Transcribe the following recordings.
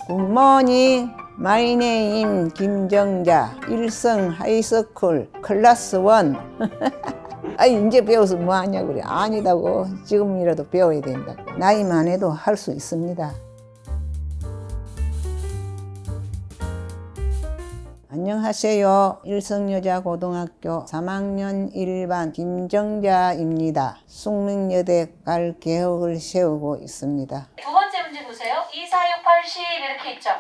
굿모닝. My name 김정자. 일성 하이스쿨 클래스 1. 아니 이제 배워서 뭐 하냐고 그래. 아니다고. 지금이라도 배워야 된다고. 나이만 해도 할 수 있습니다. 안녕하세요. 일성여자고등학교 3학년 1반 김정자입니다. 숙명여대 갈 계획을 세우고 있습니다. 두 번째 문제 보세요. 2, 4, 6, 8, 10 이렇게 있죠.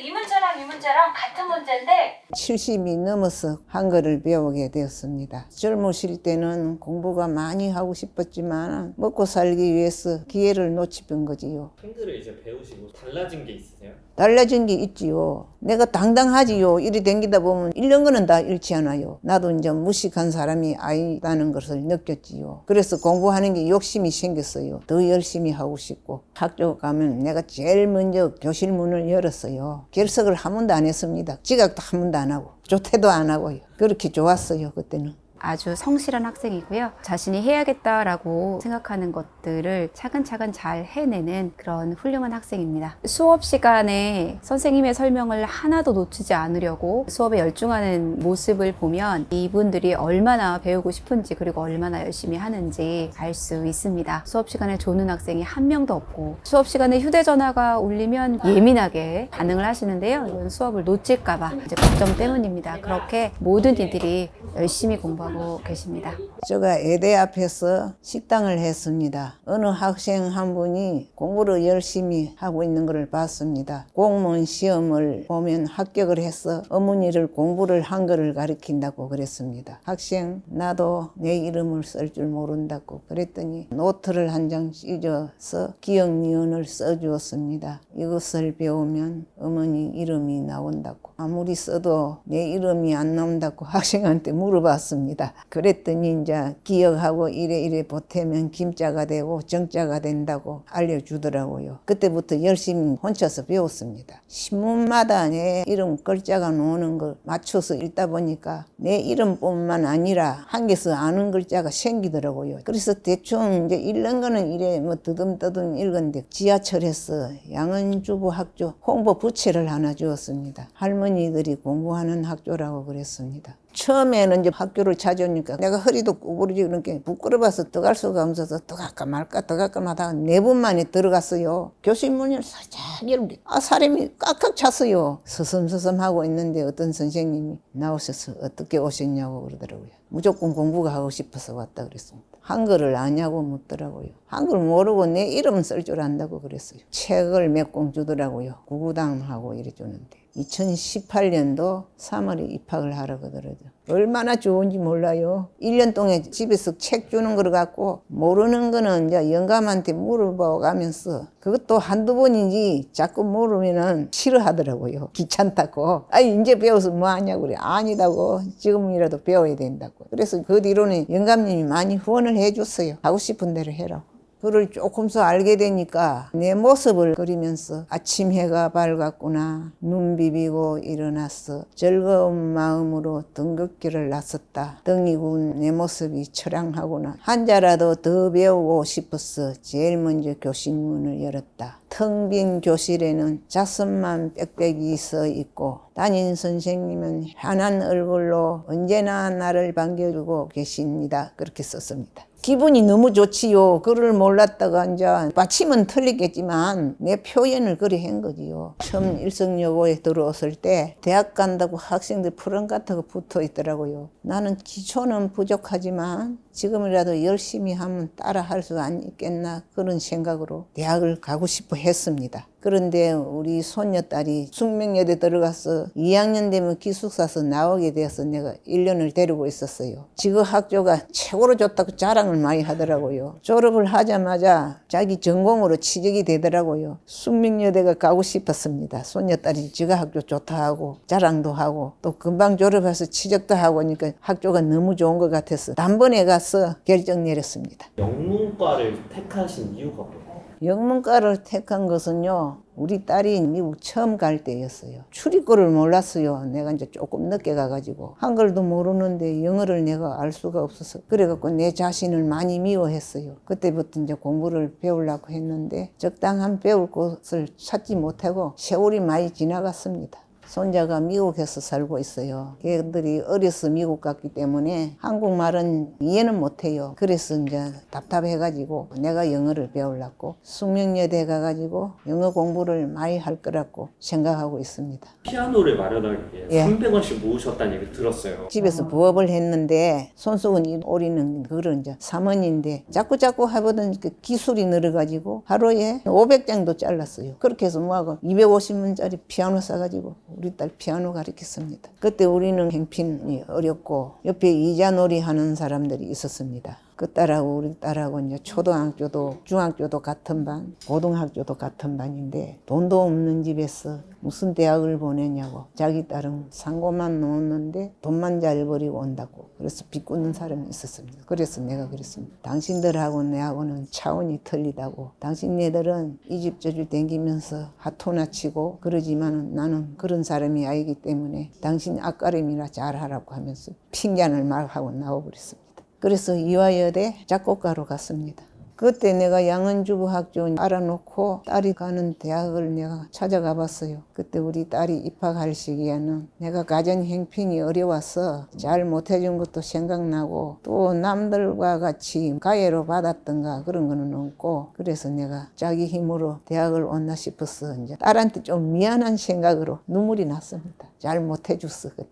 이 문제랑 같은 문제인데 70이 넘어서 한글을 배우게 되었습니다. 젊으실 때는 공부가 많이 하고 싶었지만 먹고 살기 위해서 기회를 놓치던 거지요. 한글을 이제 배우시고 달라진 게 있으세요? 달라진 게 있지요. 내가 당당하지요. 이리 댕기다 보면 잃는 거는 다 잃지 않아요. 나도 이제 무식한 사람이 아니다는 것을 느꼈지요. 그래서 공부하는 게 욕심이 생겼어요. 더 열심히 하고 싶고. 학교 가면 내가 제일 먼저 교실 문을 열었어요. 결석을 한 번도 안 했습니다. 지각도 한 번도 안 하고 조퇴도 안 하고요. 그렇게 좋았어요. 그때는. 아주 성실한 학생이고요. 자신이 해야겠다라고 생각하는 것들을 차근차근 잘 해내는 그런 훌륭한 학생입니다. 수업 시간에 선생님의 설명을 하나도 놓치지 않으려고 수업에 열중하는 모습을 보면 이분들이 얼마나 배우고 싶은지 그리고 얼마나 열심히 하는지 알 수 있습니다. 수업 시간에 조는 학생이 한 명도 없고 수업 시간에 휴대전화가 울리면 예민하게 반응을 하시는데요. 이건 수업을 놓칠까봐 이제 걱정 때문입니다. 그렇게 모든 이들이 열심히 공부하고 계십니다. 제가 애대 앞에서 식당을 했습니다. 어느 학생 한 분이 공부를 열심히 하고 있는 것을 봤습니다. 공무원 시험을 보면 합격을 해서 어머니를 공부를 한글을 가르친다고 그랬습니다. 학생 나도 내 이름을 쓸 줄 모른다고 그랬더니 노트를 한 장 찢어서 기억 니은을 써주었습니다. 이것을 배우면 어머니 이름이 나온다고. 아무리 써도 내 이름이 안 나온다고 학생한테 물어봤습니다. 그랬더니 이제 기억하고 이래 보태면 김자가 되고 정자가 된다고 알려주더라고요. 그때부터 열심히 혼자서 배웠습니다. 신문마다 내 이름 글자가 나오는 걸 맞춰서 읽다 보니까 내 이름뿐만 아니라 한개서 아는 글자가 생기더라고요. 그래서 대충 이제 읽는 거는 이래 뭐 뜨듬뜨듬 읽었는데 지하철에서 양은주부 학교 홍보 부채를 하나 주었습니다. 할머니들이 공부하는 학교라고 그랬습니다. 처음에는 이제 학교를 찾아오니까 내가 허리도 구부러지고 그렇게 부끄러워서 들어갈 수가 없어서 들어갈까 말까 하다가 4번 만에 들어갔어요. 교실 문을 살짝 열는데 사람이 꽉꽉 찼어요. 서섬서섬 하고 있는데 어떤 선생님이 나오셔서 어떻게 오셨냐고 그러더라고요. 무조건 공부가 하고 싶어서 왔다 그랬습니다. 한글을 아냐고 묻더라고요. 한글 모르고 내 이름 쓸 줄 안다고 그랬어요. 책을 몇 권 주더라고요. 구구당하고 이래 주는데 2018년도 3월에 입학을 하러 가더라고요. 얼마나 좋은지 몰라요. 1년 동안 집에서 책 주는 걸 갖고 모르는 거는 이제 영감한테 물어보가면서 그것도 한두 번인지 자꾸 물으면은 싫어하더라고요. 귀찮다고. 아니 이제 배워서 뭐 하냐고 그래. 아니다고. 지금이라도 배워야 된다고. 그래서 그 뒤로는 영감님이 많이 후원을 해줬어요. 하고 싶은 대로 해라. 그걸 조금씩 알게 되니까 내 모습을 그리면서 아침 해가 밝았구나. 눈 비비고 일어났어. 즐거운 마음으로 등굣길을 나섰다. 등이 군 내 모습이 처량하구나. 한자라도 더 배우고 싶어서 제일 먼저 교실 문을 열었다. 텅 빈 교실에는 자석만 빽빽이 서 있고 담임 선생님은 환한 얼굴로 언제나 나를 반겨주고 계십니다. 그렇게 썼습니다. 기분이 너무 좋지요. 글을 몰랐다가 이제 받침은 틀리겠지만 내 표현을 그리 한 거지요. 처음 일성여고에 들어왔을 때 대학 간다고 학생들 푸른 같은 거 붙어 있더라고요. 나는 기초는 부족하지만 지금이라도 열심히 하면 따라 할 수 있겠나 그런 생각으로 대학을 가고 싶어 했습니다. 그런데 우리 손녀딸이 숙명여대 들어가서 2학년 되면 기숙사에서 나오게 돼서 내가 1년을 데리고 있었어요. 지금 학교가 최고로 좋다고 자랑을 많이 하더라고요. 졸업을 하자마자 자기 전공으로 취직이 되더라고요. 숙명여대가 가고 싶었습니다. 손녀딸이 지가 학교 좋다 하고 자랑도 하고 또 금방 졸업해서 취직도 하고 하니까 학교가 너무 좋은 것 같아서 단번에 가서 결정 내렸습니다. 영문과를 택하신 이유가 뭐예요? 영문과를 택한 것은요. 우리 딸이 미국 처음 갈 때였어요. 출입구를 몰랐어요. 내가 이제 조금 늦게 가가지고 한글도 모르는데 영어를 내가 알 수가 없어서 그래갖고 내 자신을 많이 미워했어요. 그때부터 이제 공부를 배우려고 했는데 적당한 배울 곳을 찾지 못하고 세월이 많이 지나갔습니다. 손자가 미국에서 살고 있어요. 걔들이 어려서 미국 갔기 때문에 한국말은 이해는 못해요. 그래서 이제 답답해가지고 내가 영어를 배우려고 숙명여대 가가지고 영어 공부를 많이 할 거라고 생각하고 있습니다. 피아노를 마련하기 위해 예. 300원씩 모으셨다는 얘기 들었어요. 집에서 부업을 했는데 손수건이 오리는 그런 이제 사mon인데 자꾸 해보던 그 기술이 늘어가지고 하루에 500장도 잘랐어요. 그렇게 해서 뭐하고 250원짜리 피아노 사가지고 우리 딸 피아노 가르쳤습니다. 그때 우리는 형편이 어렵고 옆에 이자놀이 하는 사람들이 있었습니다. 그 딸하고 우리 딸하고 이제 초등학교도 중학교도 같은 반, 고등학교도 같은 반인데 돈도 없는 집에서 무슨 대학을 보내냐고 자기 딸은 상고만 놓았는데 돈만 잘 벌이고 온다고 그래서 비꼬는 사람이 있었습니다. 그래서 내가 그랬습니다. 당신들하고 내하고는 차원이 틀리다고. 당신네들은 이 집 저 집 댕기면서 하토나 치고 그러지만 나는 그런 사람이 아니기 때문에 당신 앞가림이나 잘하라고 하면서 핑계를 막 하고 나와버렸습니다. 그래서 이화여대 작곡가로 갔습니다. 그때 내가 양은주부학교 알아놓고 딸이 가는 대학을 내가 찾아가 봤어요. 그때 우리 딸이 입학할 시기에는 내가 가정 형편이 어려워서 잘 못해준 것도 생각나고 또 남들과 같이 가해로 받았던가 그런 거는 없고 그래서 내가 자기 힘으로 대학을 왔나 싶어서 이제 딸한테 좀 미안한 생각으로 눈물이 났습니다. 잘 못해줬어 그때.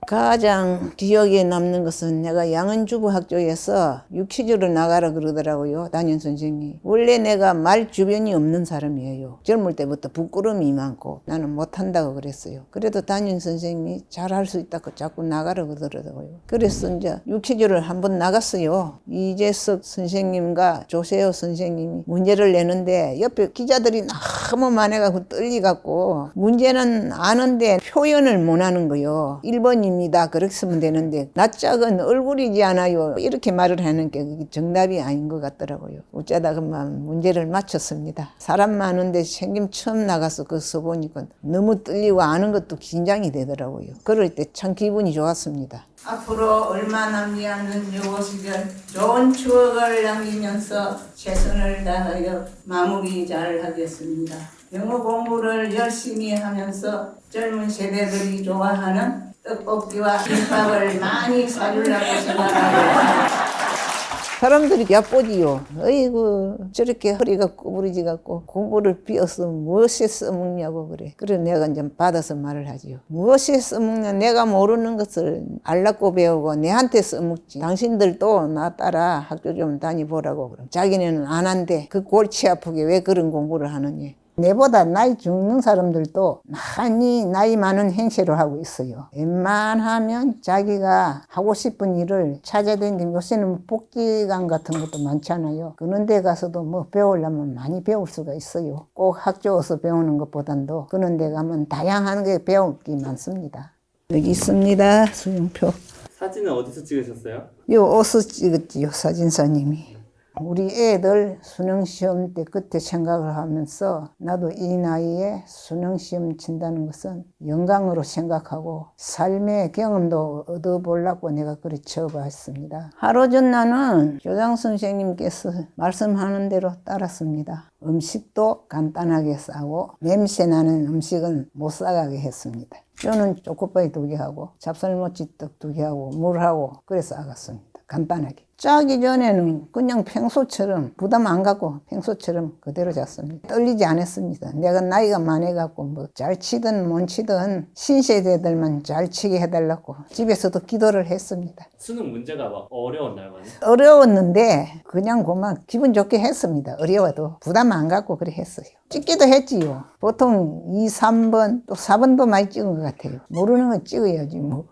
가장 기억에 남는 것은 내가 양은주부학교에서 유퀴즈로 나가라 그러더라고요. 담임 선생님이. 원래 내가 말 주변이 없는 사람이에요. 젊을 때부터 부끄러움이 많고 나는 못한다고 그랬어요. 그래도 담임 선생님이 잘할 수 있다고 자꾸 나가라 그러더라고요. 그래서 이제 유퀴즈를 한번 나갔어요. 이재석 선생님과 조세호 선생님이 문제를 내는데 옆에 기자들이 너무 많아가지고 떨리갖고 문제는 아는데 표현을 못 하는 거요. 1번입니다. 그렇게 쓰면 되는데 낯짝은 얼굴이지 않아요. 이렇게 말을 하는 게 그게 정답이 아닌 것 같더라고요. 어쩌다가만 문제를 맞췄습니다. 사람 많은데 생김 처음 나가서 그거 써보니까 너무 떨리고 아는 것도 긴장이 되더라고요. 그럴 때 참 기분이 좋았습니다. 앞으로 얼마 남지 않는 유고 시절 좋은 추억을 남기면서 최선을 다하여 마무리 잘 하겠습니다. 영어 공부를 열심히 하면서 젊은 세대들이 좋아하는 떡볶이와 김밥을 많이 사주려고 생각하고 사람들이 얕보지요. 어이구 저렇게 허리가 구부러지 갖고 공부를 비어서 무엇에 써먹냐고 그래. 그래 내가 이제 받아서 말을 하지요. 무엇에 써먹냐 내가 모르는 것을 알라고 배우고 내한테 써먹지. 당신들도 나 따라 학교 좀 다니보라고 그럼. 자기네는 안 한대. 그 골치 아프게 왜 그런 공부를 하느냐. 내보다 나이 죽는 사람들도 많이 나이 많은 행세를 하고 있어요. 웬만하면 자기가 하고 싶은 일을 찾아야 되는데 요새는 복지관 같은 것도 많잖아요. 그런 데 가서도 뭐 배우려면 많이 배울 수가 있어요. 꼭 학교 와서 배우는 것보단도 그런 데 가면 다양한 게 배울 게 많습니다. 여기 있습니다. 수용표. 사진은 어디서 찍으셨어요? 요 옷을 찍었지요. 사진사님이. 우리 애들 수능시험 때 그때 생각을 하면서 나도 이 나이에 수능시험 친다는 것은 영광으로 생각하고 삶의 경험도 얻어보려고 내가 그리 쳐봤습니다. 하루 전날은 교장 선생님께서 말씀하는 대로 따랐습니다. 음식도 간단하게 싸고 냄새나는 음식은 못 싸가게 했습니다. 저는 초코파이 2개 하고 찹쌀모찌 떡 2개 하고 물하고 그래서 싸갔습니다. 간단하게. 짜기 전에는 그냥 평소처럼 부담 안 갖고 평소처럼 그대로 잤습니다. 떨리지 않았습니다. 내가 나이가 많아갖고 뭐 잘 치든 못 치든 신세대들만 잘 치게 해달라고 집에서도 기도를 했습니다. 수능 문제가 막 어려웠나요, 많이? 어려웠는데 그냥 그만 기분 좋게 했습니다. 어려워도 부담 안 갖고 그래 했어요. 찍기도 했지요. 보통 2, 3번 또 4번도 많이 찍은 것 같아요. 모르는 거 찍어야지 뭐.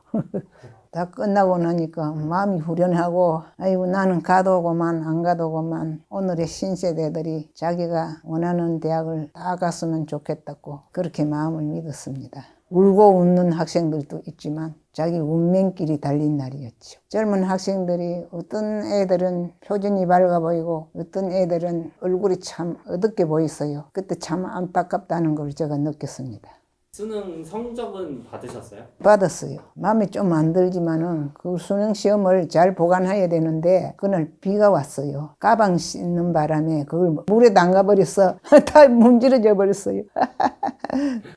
다 끝나고 나니까 마음이 후련하고 아이고 나는 가도 오고만 안 가도 오고만 오늘의 신세대들이 자기가 원하는 대학을 다 갔으면 좋겠다고 그렇게 마음을 믿었습니다. 울고 웃는 학생들도 있지만 자기 운명길이 달린 날이었죠. 젊은 학생들이 어떤 애들은 표정이 밝아 보이고 어떤 애들은 얼굴이 참 어둡게 보였어요. 그때 참 안타깝다는 걸 제가 느꼈습니다. 수능 성적은 받으셨어요? 받았어요. 마음에 좀 안 들지만은 그 수능 시험을 잘 보관해야 되는데 그날 비가 왔어요. 가방 씻는 바람에 그걸 물에 담가버렸어. 다 문지러져 버렸어요.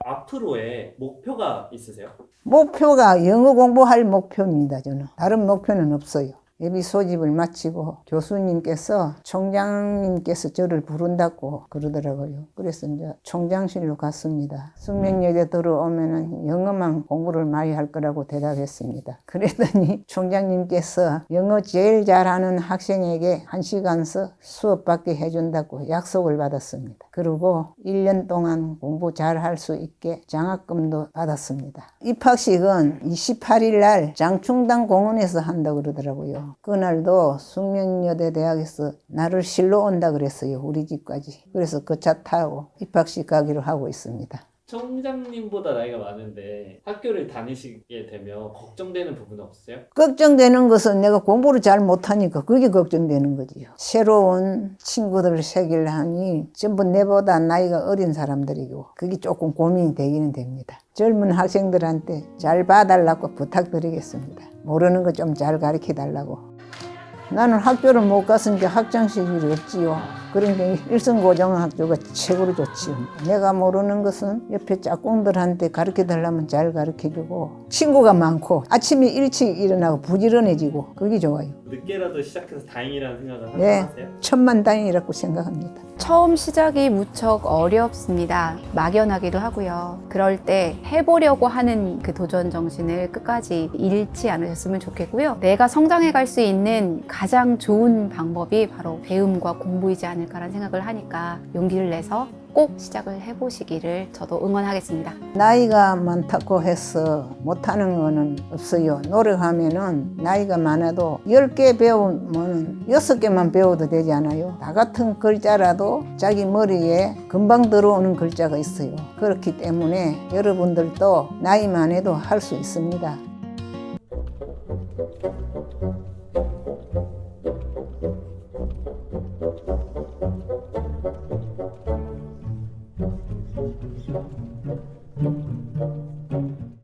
앞으로의 목표가 있으세요? 목표가 영어 공부할 목표입니다. 저는 다른 목표는 없어요. 예비 소집을 마치고 교수님께서 총장님께서 저를 부른다고 그러더라고요. 그래서 이제 총장실로 갔습니다. 수명여대 들어오면은 영어만 공부를 많이 할 거라고 대답했습니다. 그랬더니 총장님께서 영어 제일 잘하는 학생에게 1시간서 수업받게 해준다고 약속을 받았습니다. 그리고 1년 동안 공부 잘 할 수 있게 장학금도 받았습니다. 입학식은 28일 날 장충당 공원에서 한다고 그러더라고요. 그날도 숙명여대 대학에서 나를 실러 온다 그랬어요. 우리 집까지. 그래서 그 차 타고 입학식 가기로 하고 있습니다. 총장님보다 나이가 많은데 학교를 다니시게 되면 걱정되는 부분은 없으세요? 걱정되는 것은 내가 공부를 잘 못하니까 그게 걱정되는 거지요. 새로운 친구들을 사귀려 하니 전부 내보다 나이가 어린 사람들이고 그게 조금 고민이 되기는 됩니다. 젊은 학생들한테 잘 봐달라고 부탁드리겠습니다. 모르는 거 좀 잘 가르쳐 달라고. 나는 학교를 못 가서 이제 학창시절이 없지요. 그러니까 일성고등학교가 최고로 좋지요. 내가 모르는 것은 옆에 짝꿍들한테 가르쳐 달라면 잘 가르쳐주고 친구가 많고 아침에 일찍 일어나고 부지런해지고 그게 좋아요. 늦게라도 시작해서 다행이라는 생각을 예, 하세요? 천만다행이라고 생각합니다. 처음 시작이 무척 어렵습니다. 막연하기도 하고요. 그럴 때 해보려고 하는 그 도전 정신을 끝까지 잃지 않으셨으면 좋겠고요. 내가 성장해 갈 수 있는 가장 좋은 방법이 바로 배움과 공부이지 않을까라는 생각을 하니까 용기를 내서 꼭 시작을 해보시기를 저도 응원하겠습니다. 나이가 많다고 해서 못하는 거는 없어요. 노력하면은 나이가 많아도 10개 배우면 6개만 배워도 되지 않아요? 나 같은 글자라도 자기 머리에 금방 들어오는 글자가 있어요. 그렇기 때문에 여러분들도 나이만 해도 할 수 있습니다.